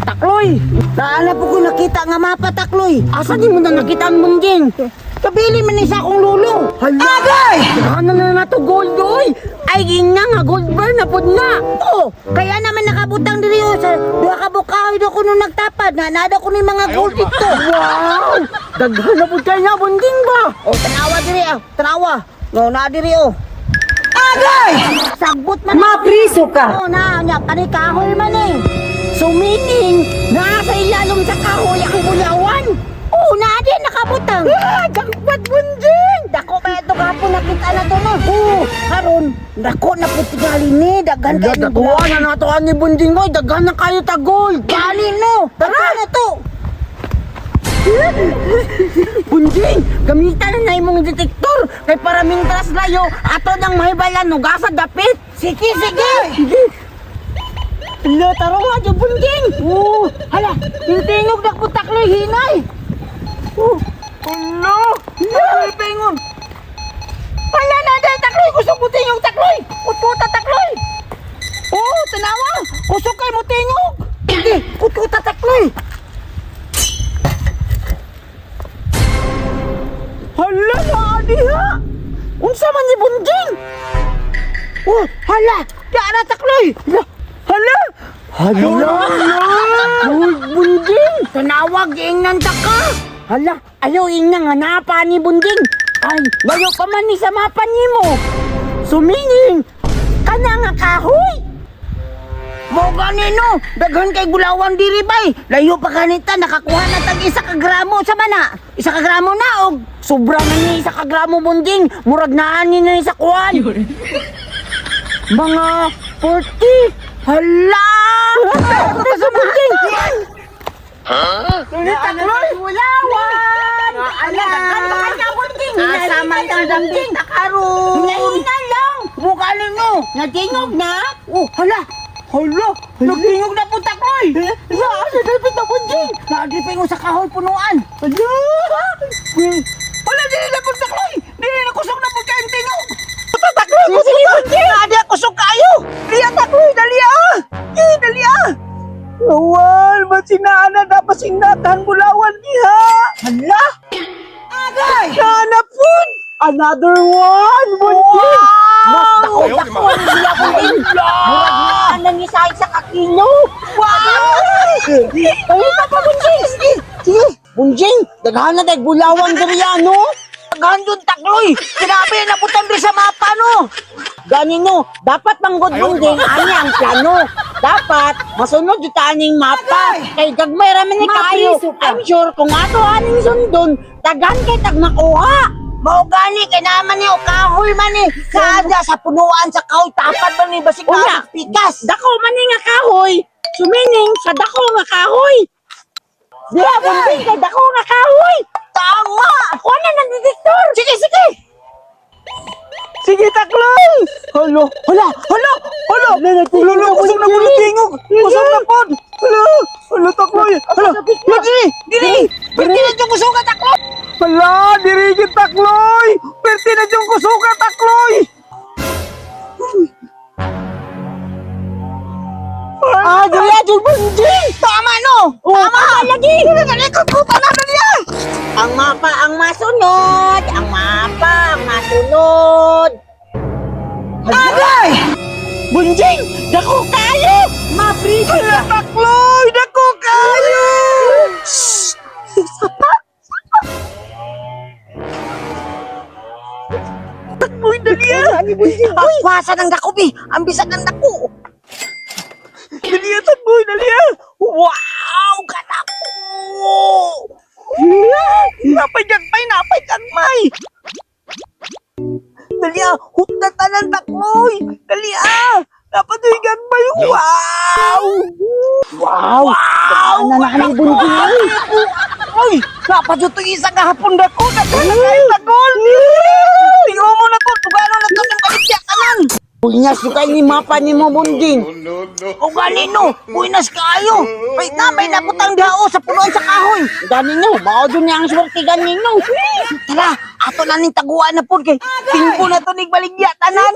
Takloy! Naala po ko nakita nga mapa, Takloy. Asa di mo na nakita ang bunjing? Kabili man isa akong lulo. Agay! Ano na to gold, oy? Ay, gina nga, gold bar na po na. Oh, kaya naman nakabutang diri o sa duha ka bukahoy do ko nung nagtapad na nada ko ni mga gold dito. Wow! Daghan na po kayo na, bunjing ba? Oh, tanawa diri ah, tanawa. No, na diri oh. Agay! Sagbot man. Mapriso ka! Oh, na nya kani kahoy man eh. So meaning, nasa ilalong sa kahoy ang bulawan? Oh, na di nakabutang. Ah, gangpat bunjing! Dako ba ito gapon nakita na to no? Oh, karon dako na po tigali ni daghan kay Dagwa na nato ani bunjing, oy, daghan na kayo ta gold! Gali no. Daghan na to. Bunjing, gamitan na imong detektor kay para mintras layo ato nang mahibalan no gasa dapit. Sige, sige. Ilo taro nga jud bunjing. Oh, hala, tingog na po Takloy hinay. Alo, ay pengon. Wala na dahil Takloy, kusog mo tingog Takloy. Utkuta Takloy. Oh, tanawa, kusog kay mo tingog. Sige, utkuta Takloy. Hala na diha. Unsa man ni bunjing? Oh, hala, diara Takloy. Hala. Hala. Uy, bunjing. Tanawag ingnan taka. Hala, ayaw ina nga napa ni bunjing. Ay, layo pa man ni sa mapan ni mo. Suminging. Kana nga kahoy. Mo ganino, daghan kay gulawan diri bay. Layo pa kanita nakakuha na tag isa ka gramo sa mana. Isa ka gramo na og Sobra na ni sa kagramo bunjing. Murag naan ni na sa kuwan. Mga 40. Hala! Ito sa bunjing. Tulit Takloy. Gulawan. Ala, daghan ka bunting. Asa man tang bunting takaron. Hinahinay lang. Mukha ninyo. Natingog na. Oh, hala. Hala, nagtingog na po Takloy. Asa dapat na bunjing? Naagipin ko sa kahoy punuan. Hala! Wala, dili na po Takloy. Dili na kusog na po kayong tingog. Takloy! Sige bunjing! Adi, kusog kayo. Liya Takloy! Dali ah! Dali ah! Awal! Masinaan na dapat sinatahan bulawan niya! Hala! Agay. Hanapon! Another one! Bunjing! Mas tako niya bunjing! Murag na nang isay sa kakilo! Wow! Ay, pa bunjing! Sige! Sige! Bunjing! Daghan na dahil bulawan diri ano? Daghan dun Takloy. Sinabi na po tamri sa mapa no. Ganino, dapat manggod bunjing ani ang plano. Dapat masunod yung taning mapa. Kay gagmay raman ni kayo. I'm sure kung ato aning sundon, tagan kay tag makuha. Mao gani kay naman ni o kahoy man ni. Sada sa punuan sa kahoy tapad man ni basig Una, pikas. dako man ni nga kahoy. Sumining sa dako nga kahoy. Diya, bunjing kay dako nga kahoy. Tama. Ako na ng detektor. Sige, sige. Sige, Takloy! Hala! Hala! Hala! Hala! Hala! Kusog na po ng tingog! Kusog na po! Hala! Hala, Takloy! Hala! Hala, diri! Diri! Perti na yung kusog ka Takloy. Hala! Diri yung Takloy! Perti na yung kusog ka, Takloy! Ah, diri yung bunjing! Tama no. Tama! Lagi! Nalikot ko pa na niya. Ang mapa ang masunod! Ang mapa ang masunod! Agay. Bunjing! Dako kayo! Mapriso ka! Takloy, dako kayo. Takboy na niya! Pakwasan ang dako bi. Ang bisag ng dako. Daliya, takboy na niya! Wow, kadako. Napay gagmay! Napay gagmay! Daliya! Hukta tanan takboy! Daliya! Dapat yung gagmay! Wow! Wow! Wow! Nananang bunjing. Ay! Dapat yung isang kahapon dako! Nagkala kayo tagol! Tingnan mo na to! Tugano na to ng balikya kanan! Punyas yung kayo ni mapa ni mo bunjing! O ganino, buinas kayo. May naputang dao sa punuan sa kahoy. Ganinyo! Mao dun niya ang swerte ganinyo! Tara, ato na ning taguan na po kay tingko na to ning baligya tanan.